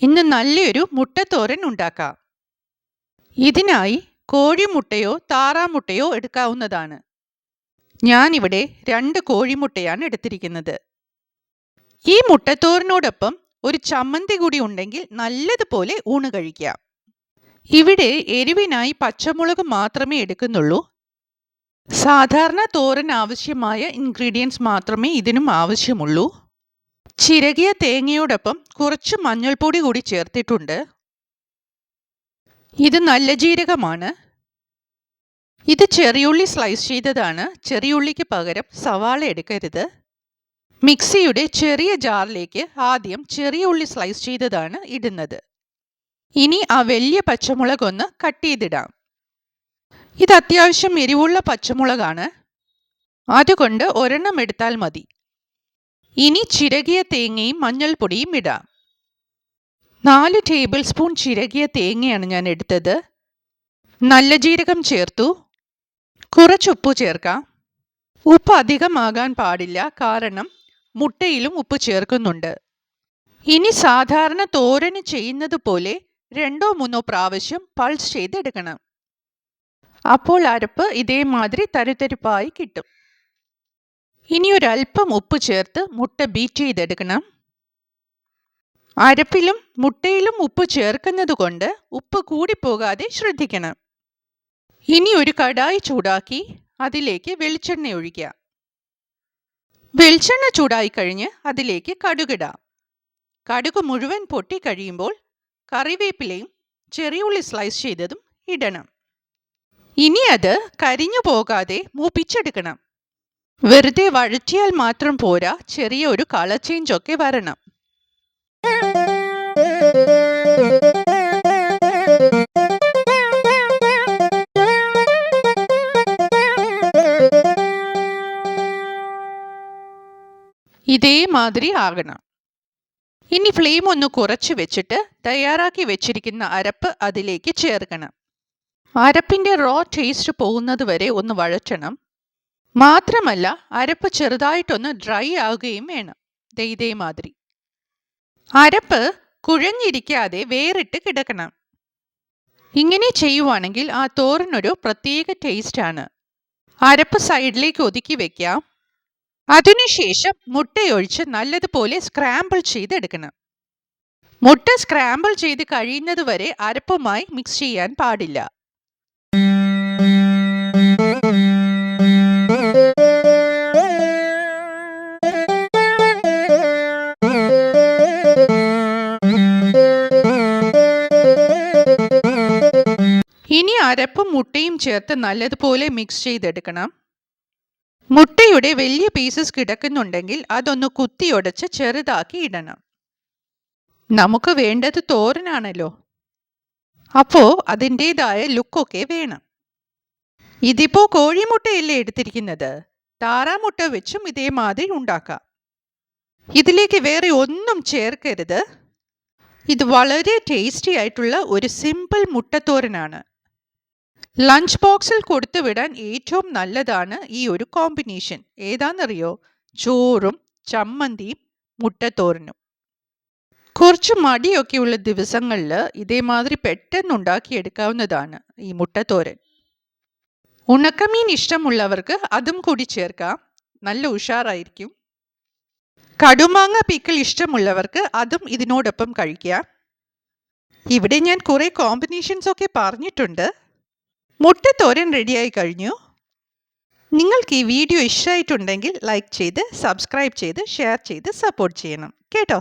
ഇന്ന് നല്ലൊരു മുട്ടത്തോരൻ ഉണ്ടാക്കാം. ഇതിനായി കോഴിമുട്ടയോ താറാമുട്ടയോ എടുക്കാവുന്നതാണ്. ഞാനിവിടെ 2 കോഴിമുട്ടയാണ് എടുത്തിരിക്കുന്നത്. ഈ മുട്ടത്തോരനോടൊപ്പം ഒരു ചമ്മന്തി കൂടി ഉണ്ടെങ്കിൽ നല്ലതുപോലെ ഊണ് കഴിക്കാം. ഇവിടെ എരിവിനായി പച്ചമുളക് മാത്രമേ എടുക്കുന്നുള്ളൂ. സാധാരണ തോരൻ ആവശ്യമായ ഇൻഗ്രീഡിയൻസ് മാത്രമേ ഇതിനും ആവശ്യമുള്ളൂ. ചിരകിയ തേങ്ങയോടൊപ്പം കുറച്ച് മഞ്ഞൾപ്പൊടി കൂടി ചേർത്തിട്ടുണ്ട്. ഇത് നല്ല ജീരകമാണ്. ഇത് ചെറിയുള്ളി സ്ലൈസ് ചെയ്തതാണ്. ചെറിയുള്ളിക്ക് പകരം സവാള എടുക്കരുത്. മിക്സിയുടെ ചെറിയ ജാറിലേക്ക് ആദ്യം ചെറിയ ഉള്ളി സ്ലൈസ് ചെയ്തതാണ് ഇടുന്നത്. ഇനി ആ വലിയ പച്ചമുളക് ഒന്ന് കട്ട് ചെയ്തിടാം. ഇത് അത്യാവശ്യം എരിവുള്ള പച്ചമുളകാണ്, അതുകൊണ്ട് ഒരെണ്ണം എടുത്താൽ മതി. ഇനി ചിരകിയ തേങ്ങയും മഞ്ഞൾപ്പൊടിയും ഇടാം. 4 ടേബിൾ സ്പൂൺ ചിരകിയ തേങ്ങയാണ് ഞാൻ എടുത്തത്. നല്ല ജീരകം ചേർത്തു. കുറച്ച് ഉപ്പ് ചേർക്കാം. ഉപ്പ് അധികമാകാൻ പാടില്ല, കാരണം മുട്ടയിലും ഉപ്പ് ചേർക്കുന്നുണ്ട്. ഇനി സാധാരണ തോരന് ചെയ്യുന്നത് പോലെ 2-3 പ്രാവശ്യം പൾസ് ചെയ്തെടുക്കണം. അപ്പോൾ അരപ്പ് ഇതേമാതിരി തരുതരിപ്പായി കിട്ടും. ഇനി ഒരല്പം ഉപ്പ് ചേർത്ത് മുട്ട ബീറ്റ് ചെയ്തെടുക്കണം. അരപ്പിലും മുട്ടയിലും ഉപ്പ് ചേർക്കുന്നത് കൊണ്ട് ഉപ്പ് കൂടിപ്പോകാതെ ശ്രദ്ധിക്കണം. ഇനി ഒരു കടായി ചൂടാക്കി അതിലേക്ക് വെളിച്ചെണ്ണ ഒഴിക്കാം. വെളിച്ചെണ്ണ ചൂടായി കഴിഞ്ഞ് അതിലേക്ക് കടുകിടാം. കടുക് മുഴുവൻ പൊട്ടി കഴിയുമ്പോൾ കറിവേപ്പിലയും ചെറിയുള്ളി സ്ലൈസ് ചെയ്തതും ഇടണം. ഇനി അത് കരിഞ്ഞു പോകാതെ മൂപ്പിച്ചെടുക്കണം. വെറുതെ വഴറ്റിയാൽ മാത്രം പോരാ, ചെറിയ ഒരു കളർ ചേഞ്ച് ഒക്കെ വരണം. ഇതേമാതിരി ആകണം. ഇനി ഫ്ലെയിം ഒന്ന് കുറച്ച് വെച്ചിട്ട് തയ്യാറാക്കി വെച്ചിരിക്കുന്ന അരപ്പ് അതിലേക്ക് ചേർക്കണം. അരപ്പിൻ്റെ റോ ടേസ്റ്റ് പോകുന്നത് വരെ ഒന്ന് വഴറ്റണം. മാത്രമല്ല അരപ്പ് ചെറുതായിട്ടൊന്ന് ഡ്രൈ ആവുകയും വേണം. ഇതേമാതിരി അരപ്പ് കുഴഞ്ഞിരിക്കാതെ വേറിട്ട് കിടക്കണം. ഇങ്ങനെ ചെയ്യുവാണെങ്കിൽ ആ തോരനൊരു പ്രത്യേക ടേസ്റ്റാണ്. അരപ്പ് സൈഡിലേക്ക് ഒതുക്കി വെക്കാം. അതിനുശേഷം മുട്ടയൊഴിച്ച് നല്ലതുപോലെ സ്ക്രാമ്പിൾ ചെയ്തെടുക്കണം. മുട്ട സ്ക്രാമ്പിൾ ചെയ്ത് കഴിയുന്നത് വരെ അരപ്പുമായി മിക്സ് ചെയ്യാൻ പാടില്ല. ഇനി അരപ്പും മുട്ടയും ചേർത്ത് നല്ലതുപോലെ മിക്സ് ചെയ്തെടുക്കണം. മുട്ടയുടെ വലിയ പീസസ് കിടക്കുന്നുണ്ടെങ്കിൽ അതൊന്ന് കുത്തിയൊടച്ച് ചെറുതാക്കി ഇടണം. നമുക്ക് വേണ്ടത് തോരനാണല്ലോ, അപ്പോൾ അതിൻ്റെതായ ലുക്കൊക്കെ വേണം. ഇതിപ്പോൾ കോഴിമുട്ടയല്ലേ എടുത്തിരിക്കുന്നത്, താറാമുട്ട വെച്ചും ഇതേമാതിരി ഉണ്ടാക്കാം. ഇതിലേക്ക് വേറെ ഒന്നും ചേർക്കരുത്. ഇത് വളരെ ടേസ്റ്റി ആയിട്ടുള്ള ഒരു സിമ്പിൾ മുട്ടത്തോരനാണ്. ലഞ്ച് ബോക്സിൽ കൊടുത്തു വിടാൻ ഏറ്റവും നല്ലതാണ് ഈ ഒരു കോമ്പിനേഷൻ. ഏതാണെന്നറിയോ? ചോറും ചമ്മന്തിയും മുട്ടത്തോരനും. കുറച്ച് മടിയൊക്കെയുള്ള ദിവസങ്ങളിൽ ഇതേമാതിരി പെട്ടെന്ന് ഉണ്ടാക്കിയെടുക്കാവുന്നതാണ് ഈ മുട്ടത്തോരൻ. ഉണക്കമീൻ ഇഷ്ടമുള്ളവർക്ക് അതും കൂടി ചേർക്കാം, നല്ല ഉഷാറായിരിക്കും. കടുമാങ്ങ പിക്കിൾ ഇഷ്ടമുള്ളവർക്ക് അതും ഇതിനോടൊപ്പം കഴിക്കാം. ഇവിടെ ഞാൻ കുറേ കോമ്പിനേഷൻസ് ഒക്കെ പറഞ്ഞിട്ടുണ്ട്. മുട്ടത്തോരൻ റെഡിയായി കഴിഞ്ഞു. നിങ്ങൾക്ക് ഈ വീഡിയോ ഇഷ്ടമായിട്ടുണ്ടെങ്കിൽ ലൈക്ക് ചെയ്ത് സബ്സ്ക്രൈബ് ചെയ്ത് ഷെയർ ചെയ്ത് സപ്പോർട്ട് ചെയ്യണം കേട്ടോ.